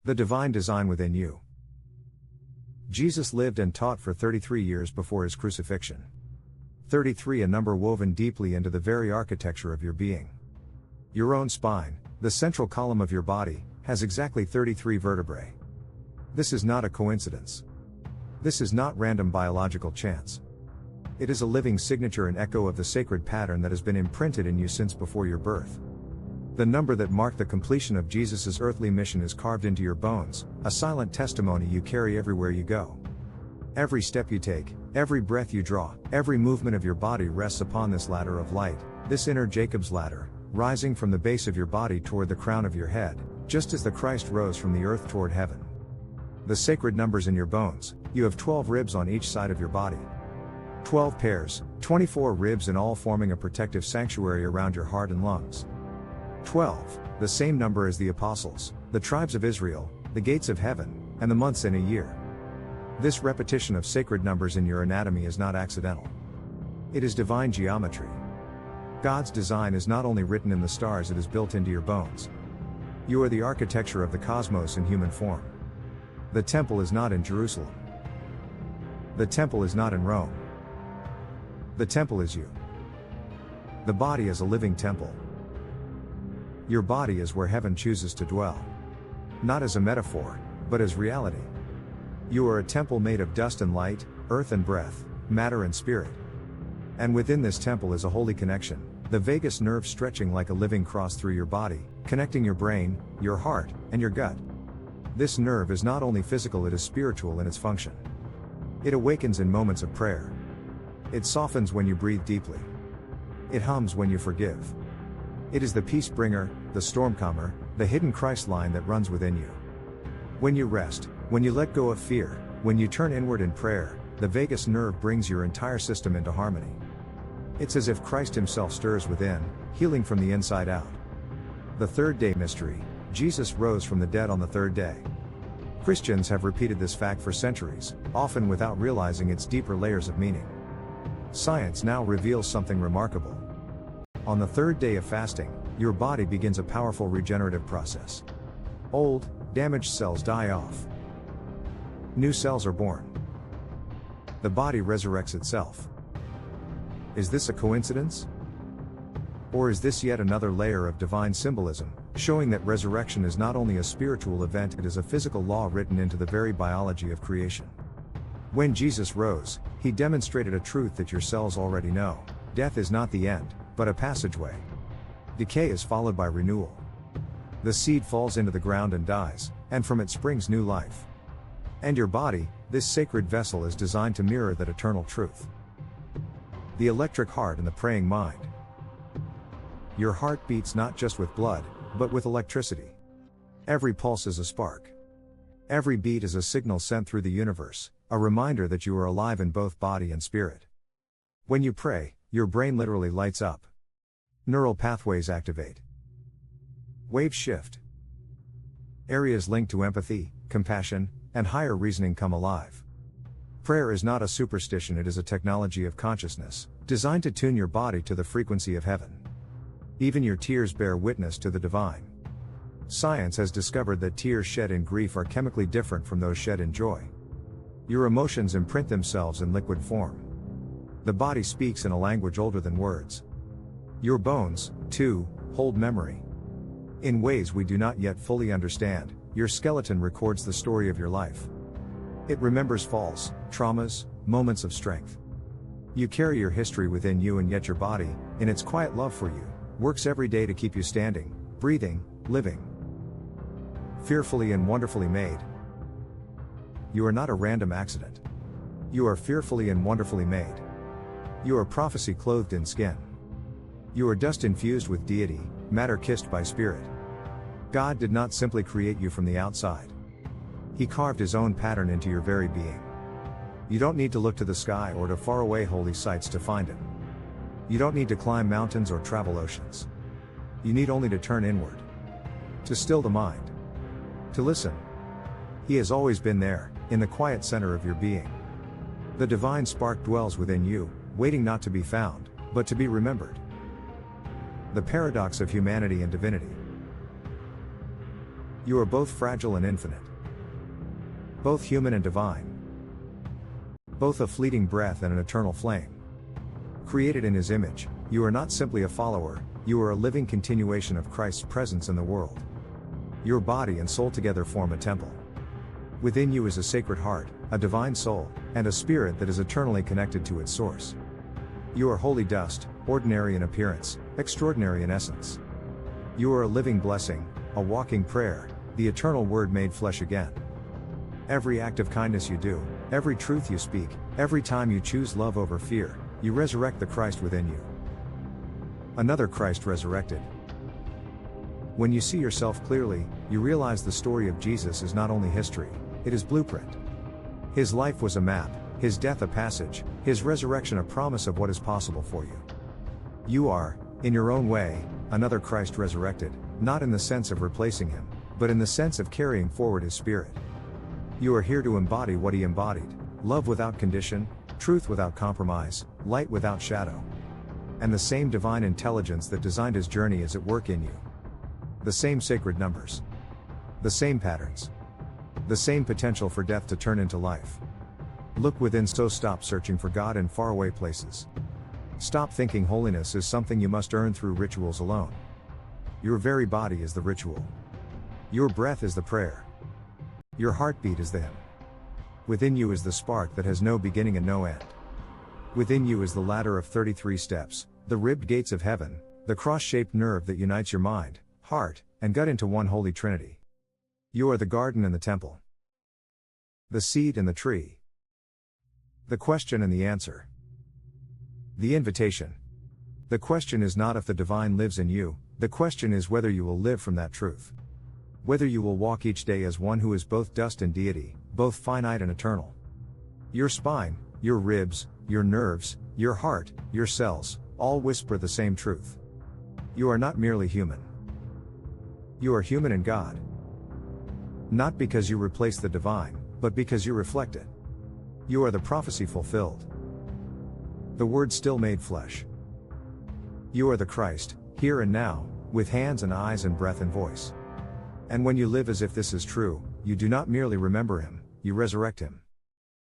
The divine design within you. Jesus lived and taught for 33 years before his crucifixion. 33, a number woven deeply into the very architecture of your being. Your own spine, the central column of your body, has exactly 33 vertebrae. This is not a coincidence. This is not random biological chance. It is a living signature and echo of the sacred pattern that has been imprinted in you since before your birth. The number that marked the completion of Jesus' earthly mission is carved into your bones, a silent testimony you carry everywhere you go. Every step you take, every breath you draw, every movement of your body rests upon this ladder of light, this inner Jacob's ladder, rising from the base of your body toward the crown of your head, just as the Christ rose from the earth toward heaven. The sacred numbers in your bones, you have 12 ribs on each side of your body. 12 pairs, 24 ribs in all, forming a protective sanctuary around your heart and lungs. 12, the same number as the apostles, the tribes of Israel, the gates of heaven, and the months in a year. This repetition of sacred numbers in your anatomy is not accidental. It is divine geometry. God's design is not only written in the stars, it is built into your bones. You are the architecture of the cosmos in human form. The temple is not in Jerusalem. The temple is not in Rome. The temple is you. The body is a living temple. Your body is where heaven chooses to dwell. Not as a metaphor, but as reality. You are a temple made of dust and light, earth and breath, matter and spirit. And within this temple is a holy connection, the vagus nerve stretching like a living cross through your body, connecting your brain, your heart, and your gut. This nerve is not only physical, it is spiritual in its function. It awakens in moments of prayer. It softens when you breathe deeply. It hums when you forgive. It is the peace bringer, the storm calmer, the hidden Christ line that runs within you. When you rest, when you let go of fear, when you turn inward in prayer, the vagus nerve brings your entire system into harmony. It's as if Christ himself stirs within, healing from the inside out. The third day mystery, Jesus rose from the dead on the third day. Christians have repeated this fact for centuries, often without realizing its deeper layers of meaning. Science now reveals something remarkable. On the third day of fasting, your body begins a powerful regenerative process. Old, damaged cells die off. New cells are born. The body resurrects itself. Is this a coincidence? Or is this yet another layer of divine symbolism, showing that resurrection is not only a spiritual event, it is a physical law written into the very biology of creation? When Jesus rose, he demonstrated a truth that your cells already know: death is not the end, but a passageway. Decay is followed by renewal. The seed falls into the ground and dies, and from it springs new life. And your body, this sacred vessel, is designed to mirror that eternal truth. The electric heart and the praying mind. Your heart beats not just with blood, but with electricity. Every pulse is a spark. Every beat is a signal sent through the universe, a reminder that you are alive in both body and spirit. When you pray, your brain literally lights up. Neural pathways activate. Waves shift. Areas linked to empathy, compassion, and higher reasoning come alive. Prayer is not a superstition, it is a technology of consciousness, designed to tune your body to the frequency of heaven. Even your tears bear witness to the divine. Science has discovered that tears shed in grief are chemically different from those shed in joy. Your emotions imprint themselves in liquid form. The body speaks in a language older than words. Your bones, too, hold memory. In ways we do not yet fully understand, your skeleton records the story of your life. It remembers falls, traumas, moments of strength. You carry your history within you, and yet your body, in its quiet love for you, works every day to keep you standing, breathing, living. Fearfully and wonderfully made. You are not a random accident. You are fearfully and wonderfully made. You are prophecy clothed in skin. You are dust infused with deity, matter kissed by spirit. God did not simply create you from the outside. He carved his own pattern into your very being. You don't need to look to the sky or to faraway holy sites to find him. You don't need to climb mountains or travel oceans. You need only to turn inward. To still the mind. To listen. He has always been there, in the quiet center of your being. The divine spark dwells within you, waiting not to be found, but to be remembered. The paradox of humanity and divinity. You are both fragile and infinite. Both human and divine. Both a fleeting breath and an eternal flame. Created in His image, you are not simply a follower, you are a living continuation of Christ's presence in the world. Your body and soul together form a temple. Within you is a sacred heart, a divine soul, and a spirit that is eternally connected to its source. You are holy dust, ordinary in appearance, extraordinary in essence. You are a living blessing, a walking prayer, the eternal Word made flesh again. Every act of kindness you do, every truth you speak, every time you choose love over fear, you resurrect the Christ within you. Another Christ resurrected. When you see yourself clearly, you realize the story of Jesus is not only history, it is blueprint. His life was a map, His death a passage, His resurrection a promise of what is possible for you. You are, in your own way, another Christ resurrected, not in the sense of replacing Him, but in the sense of carrying forward His Spirit. You are here to embody what He embodied: love without condition, truth without compromise, light without shadow. And the same divine intelligence that designed His journey is at work in you. The same sacred numbers. The same patterns. The same potential for death to turn into life. Look within, so stop searching for God in faraway places. Stop thinking holiness is something you must earn through rituals alone. Your very body is the ritual. Your breath is the prayer. Your heartbeat is the hymn. Within you is the spark that has no beginning and no end. Within you is the ladder of 33 steps, the ribbed gates of heaven, the cross-shaped nerve that unites your mind, heart, and gut into one holy trinity. You are the garden and the temple. The seed and the tree. The question and the answer. The invitation. The question is not if the divine lives in you, the question is whether you will live from that truth. Whether you will walk each day as one who is both dust and deity, both finite and eternal. Your spine, your ribs, your nerves, your heart, your cells, all whisper the same truth. You are not merely human. You are human in God. Not because you replace the divine, but because you reflect it. You are the prophecy fulfilled. The Word still made flesh. You are the Christ, here and now, with hands and eyes and breath and voice. And when you live as if this is true, you do not merely remember Him, you resurrect Him.